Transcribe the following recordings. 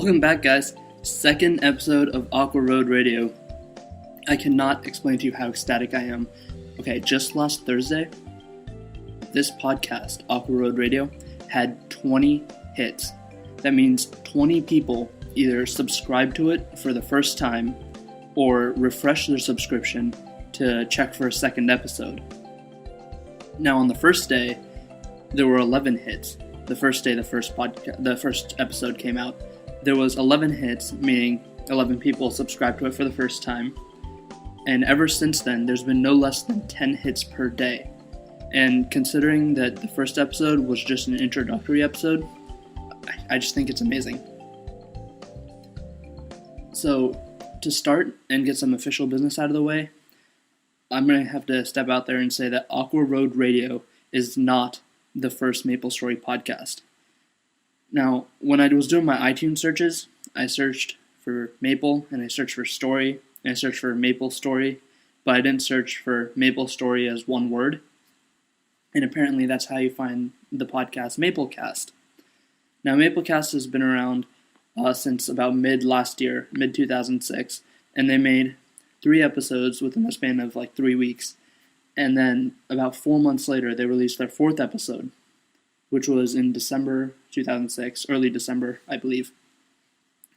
Welcome back, guys. Second episode of Aqua Road Radio. I cannot explain to you how ecstatic I am. Okay, just last Thursday, this podcast, Aqua Road Radio, had 20 hits. That means 20 people either subscribed to it for the first time or refreshed their subscription to check for a second episode. Now, on the first day, there were 11 hits. The first day the first episode came out, there was 11 hits, meaning 11 people subscribed to it for the first time. And ever since then, there's been no less than 10 hits per day. And considering that the first episode was just an introductory episode, I just think it's amazing. So, to start and get some official business out of the way, I'm going to have to step out there and say that Aqua Road Radio is not the first MapleStory podcast. Now, when I was doing my iTunes searches, I searched for Maple, and I searched for Story, and I searched for MapleStory, but I didn't search for MapleStory as one word. And apparently that's how you find the podcast Maplecast. Now, Maplecast has been around since about mid-last year, mid-2006, and they made 3 episodes within the span of like 3 weeks. And then about 4 months later, they released their 4th episode, which was in December 2006, early December, I believe.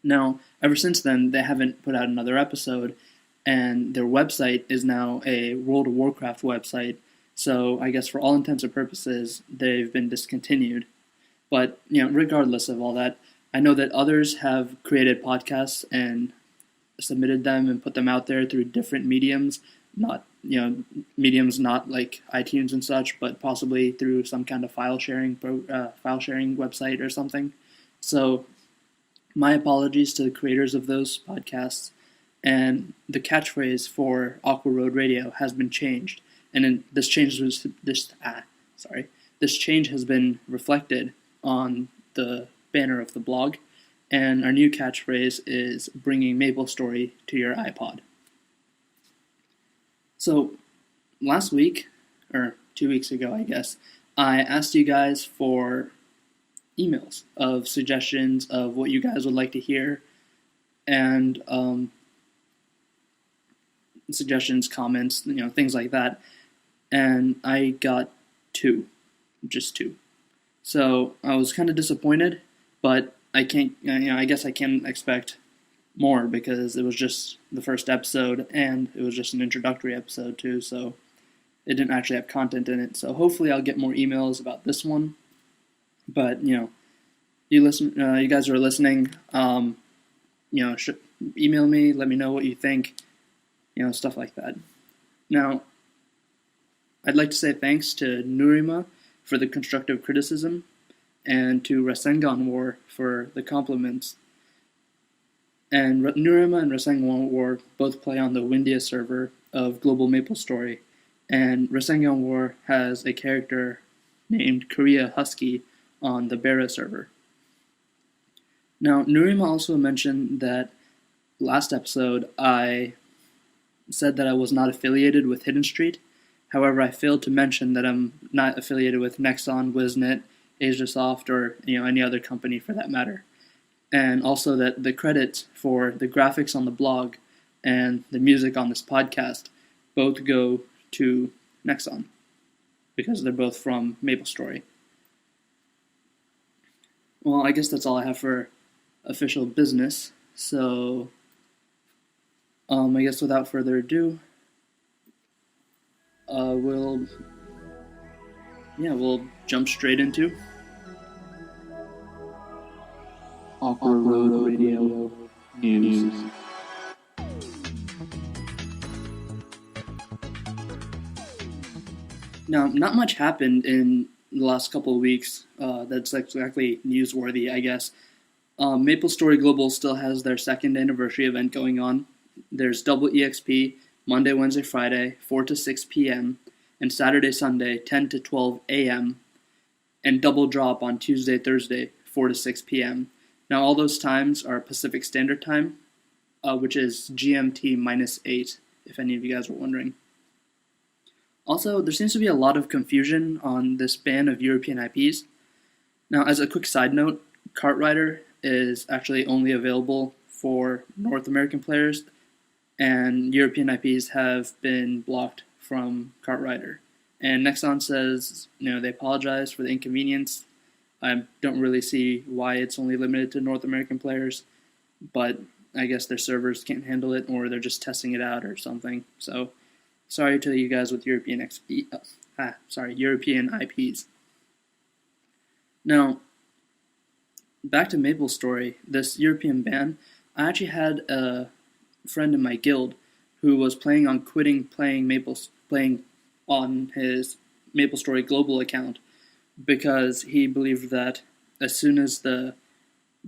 Now, ever since then, they haven't put out another episode, and their website is now a World of Warcraft website, so I guess for all intents and purposes, they've been discontinued. But, regardless of all that, I know that others have created podcasts and submitted them and put them out there through different mediums, mediums not like iTunes and such, but possibly through some kind of file sharing website or something. So, my apologies to the creators of those podcasts, and the catchphrase for Aqua Road Radio has been changed, and this change has been reflected on the banner of the blog, and our new catchphrase is bringing MapleStory to your iPod. So, last week, or 2 weeks ago, I guess, I asked you guys for emails of suggestions of what you guys would like to hear, and suggestions, comments, things like that. And I got 2, just 2. So I was kind of disappointed, but I can't, I guess I can expect more because it was just the first episode and it was just an introductory episode too, so it didn't actually have content in it. So hopefully I'll get more emails about this one. But you guys are listening. Email me, let me know what you think, stuff like that. Now, I'd like to say thanks to Nurima for the constructive criticism, and to Rasengan War for the compliments. And Nurima and Rasengan War both play on the Windia server of Global MapleStory, and Rasengan War has a character named Korea Husky on the Bera server. Now, Nurima also mentioned that last episode I said that I was not affiliated with Hidden Street. However, I failed to mention that I'm not affiliated with Nexon, Wisnet, AsiaSoft, or any other company for that matter. And also that the credits for the graphics on the blog and the music on this podcast both go to Nexon, because they're both from MapleStory. Well, I guess that's all I have for official business. So, I guess without further ado, we'll jump straight into Aqua Road Radio News. Now, not much happened in the last couple of weeks that's exactly newsworthy, I guess. MapleStory Global still has their 2nd anniversary event going on. There's double EXP Monday, Wednesday, Friday, 4 to 6 p.m., and Saturday, Sunday, 10 to 12 a.m., and double drop on Tuesday, Thursday, 4 to 6 p.m. Now, all those times are Pacific Standard Time, which is GMT -8, if any of you guys were wondering. Also, there seems to be a lot of confusion on this ban of European IPs. Now, as a quick side note, Kartrider is actually only available for North American players, and European IPs have been blocked from Kartrider. And Nexon says, they apologize for the inconvenience. I don't really see why it's only limited to North American players, but I guess their servers can't handle it, or they're just testing it out or something. So, sorry to you guys with European IPs. Now, back to MapleStory, this European ban. I actually had a friend in my guild who was planning on quitting playing on his MapleStory Global account because he believed that as soon as the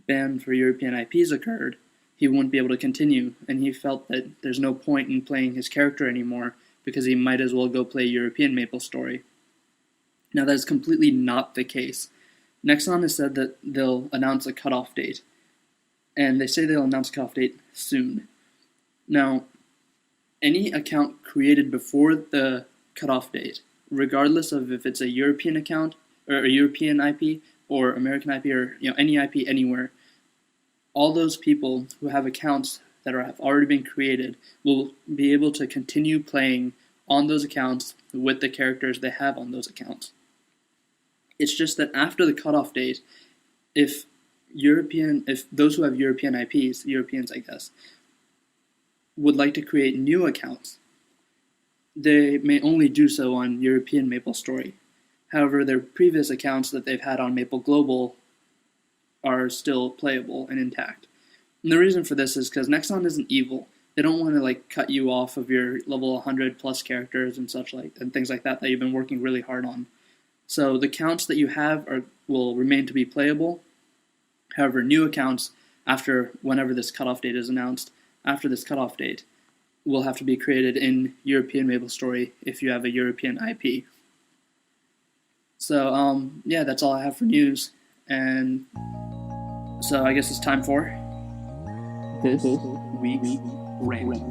ban for European IPs occurred, he wouldn't be able to continue, and he felt that there's no point in playing his character anymore because he might as well go play European MapleStory. Now, that is completely not the case. Nexon has said that they'll announce a cutoff date, and they say they'll announce a cutoff date soon. Now, any account created before the cutoff date, regardless of if it's a European account or a European IP or American IP or any IP anywhere, all those people who have accounts that have already been created will be able to continue playing on those accounts with the characters they have on those accounts. It's just that after the cutoff date, if those who have European IPs, Europeans I guess, would like to create new accounts, they may only do so on European MapleStory. However, their previous accounts that they've had on Maple Global are still playable and intact. And the reason for this is because Nexon isn't evil. They don't want to cut you off of your level 100 plus characters and and things like that you've been working really hard on. So the accounts that you have will remain to be playable. However, new accounts whenever this cutoff date is announced, after this cutoff date, will have to be created in European MapleStory if you have a European IP. So that's all I have for news, and so I guess it's time for this week's rant.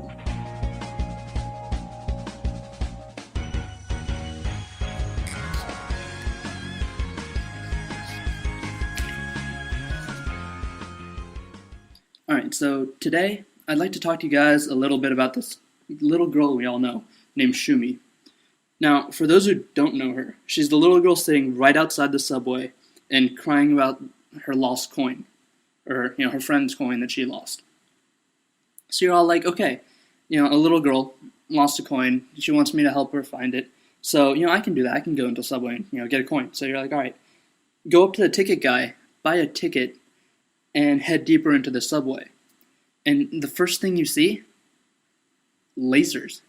Alright, so today I'd like to talk to you guys a little bit about this little girl we all know named Shumi. Now, for those who don't know her, she's the little girl sitting right outside the subway and crying about her lost coin, or her friend's coin that she lost. So you're all like, okay, a little girl lost a coin. She wants me to help her find it. So I can do that. I can go into the subway and get a coin. So you're like, all right, go up to the ticket guy, buy a ticket, and head deeper into the subway. And the first thing you see, lasers.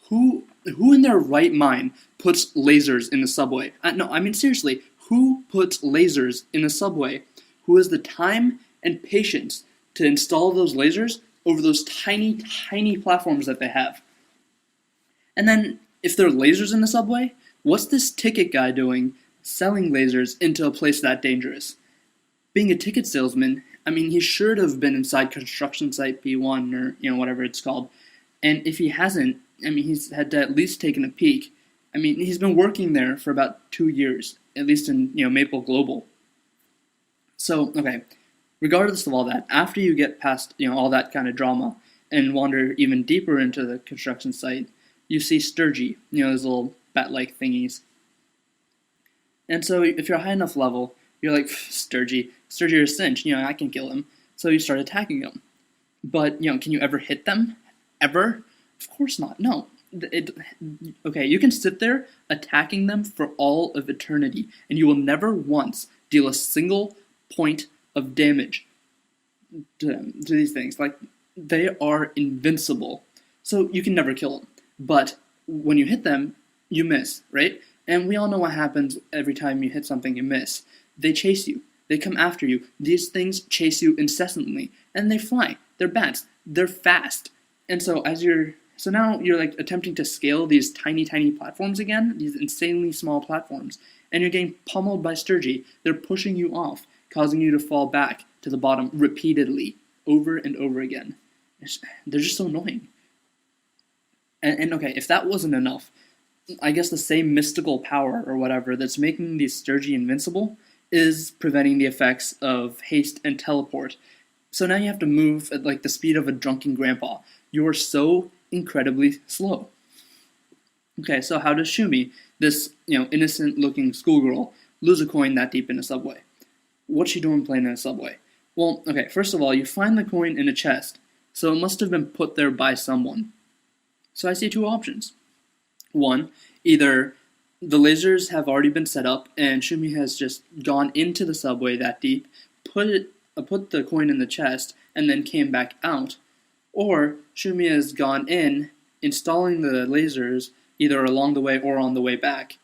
Who in their right mind puts lasers in the subway? No, I mean seriously, who puts lasers in the subway? Who has the time and patience to install those lasers over those tiny, tiny platforms that they have? And then, if there are lasers in the subway, what's this ticket guy doing selling lasers into a place that dangerous? Being a ticket salesman, he should have been inside construction site P1 or whatever it's called. And if he hasn't, he's had to at least taken a peek. He's been working there for about 2 years, at least in Maple Global. So, okay, regardless of all that, after you get past all that kind of drama and wander even deeper into the construction site, you see Sturgy, those little bat-like thingies. And so if you're a high enough level, you're like, Sturgy or Cinch, I can kill him. So you start attacking them. But, can you ever hit them? Ever? Of course not. No. Okay, you can sit there attacking them for all of eternity, and you will never once deal a single point of damage to these things. They are invincible. So you can never kill them. But when you hit them, you miss, right? And we all know what happens every time you hit something you miss. They chase you. They come after you. These things chase you incessantly. And they fly. They're bats. They're fast. And so now you're attempting to scale these tiny, tiny platforms again, these insanely small platforms, and you're getting pummeled by Sturgy. They're pushing you off, causing you to fall back to the bottom repeatedly, over and over again. They're just so annoying. And okay, if that wasn't enough, I guess the same mystical power or whatever that's making these Sturgy invincible is preventing the effects of haste and teleport. So now you have to move at like the speed of a drunken grandpa. You're so incredibly slow. Okay, so how does Shumi, this innocent-looking schoolgirl, lose a coin that deep in a subway? What's she doing playing in a subway? Well, okay, first of all, you find the coin in a chest, so it must have been put there by someone. So I see two options. One, either the lasers have already been set up and Shumi has just gone into the subway that deep, put the coin in the chest, and then came back out. Or Shumi has gone in, installing the lasers either along the way or on the way back,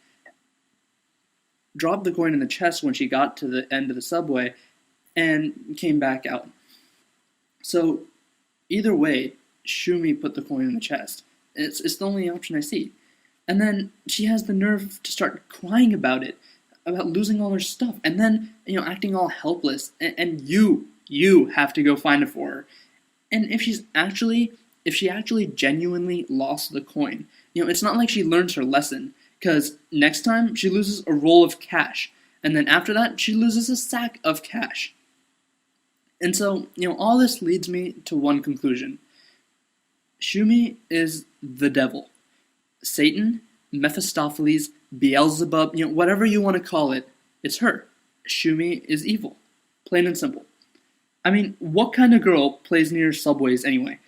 dropped the coin in the chest when she got to the end of the subway, and came back out. So either way, Shumi put the coin in the chest. It's the only option I see. And then she has the nerve to start crying about it, about losing all her stuff, and then, acting all helpless, and you have to go find it for her. And if she actually genuinely lost the coin, it's not like she learns her lesson, because next time she loses a roll of cash, and then after that she loses a sack of cash. And so, all this leads me to one conclusion. Shumi is the devil. Satan, Mephistopheles, Beelzebub, whatever you want to call it, it's her. Shumi is evil. Plain and simple. I mean, what kind of girl plays near subways anyway?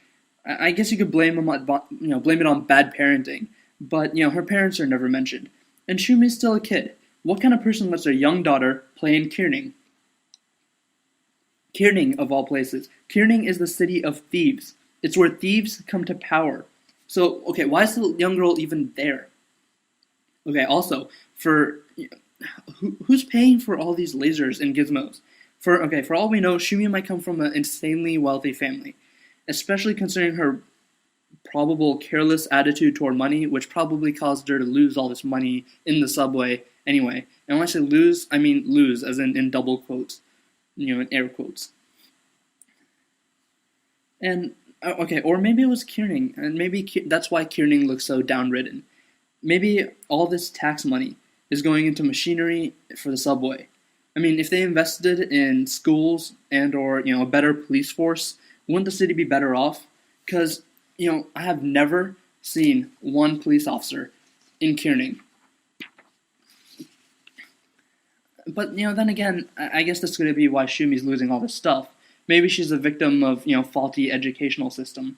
I guess you could blame it on bad parenting, but her parents are never mentioned. And Shumi's still a kid. What kind of person lets their young daughter play in Kierning? Kierning, of all places. Kierning is the city of thieves. It's where thieves come to power. So, okay, why is the young girl even there? Okay, also, who's paying for all these lasers and gizmos? For all we know, Shumi might come from an insanely wealthy family, especially considering her probable careless attitude toward money, which probably caused her to lose all this money in the subway anyway. And when I say lose, I mean lose, as in double quotes, in air quotes. And, or maybe it was Kierning, and maybe that's why Kierning looks so downridden. Maybe all this tax money is going into machinery for the subway. I mean, if they invested in schools and or, a better police force, wouldn't the city be better off? Because, I have never seen one police officer in Kierning. But, then again, I guess that's going to be why Shumi's losing all this stuff. Maybe she's a victim of, faulty educational system.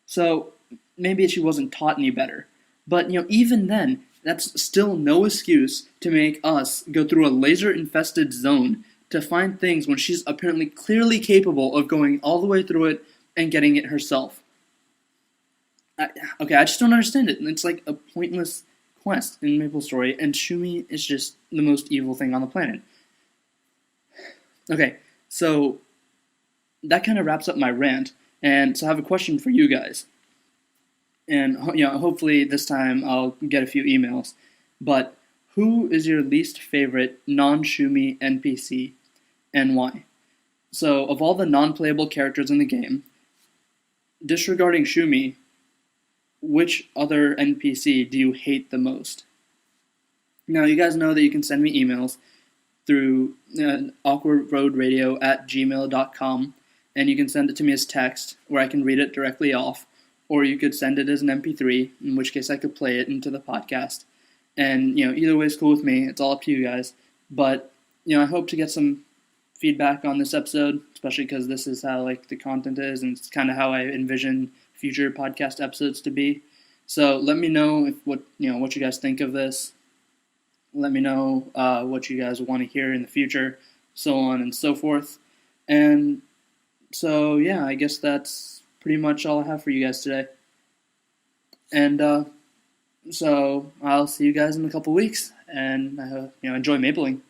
So, maybe she wasn't taught any better. But, even then, that's still no excuse to make us go through a laser-infested zone to find things when she's apparently clearly capable of going all the way through it and getting it herself. I just don't understand it. It's like a pointless quest in MapleStory, and Shumi is just the most evil thing on the planet. Okay, so that kind of wraps up my rant, and so I have a question for you guys. And, hopefully this time I'll get a few emails. But who is your least favorite non-Shumi NPC and why? So, of all the non-playable characters in the game, disregarding Shumi, which other NPC do you hate the most? Now, you guys know that you can send me emails through awkwaroadradio@gmail.com, and you can send it to me as text, where I can read it directly off. Or you could send it as an MP3, in which case I could play it into the podcast. And, either way is cool with me. It's all up to you guys. But, I hope to get some feedback on this episode, especially because this is how, the content is, and it's kind of how I envision future podcast episodes to be. So let me know what you guys think of this. Let me know what you guys want to hear in the future, so on and so forth. And so, yeah, I guess that's pretty much all I have for you guys today. And so I'll see you guys in a couple weeks, and enjoy mapling.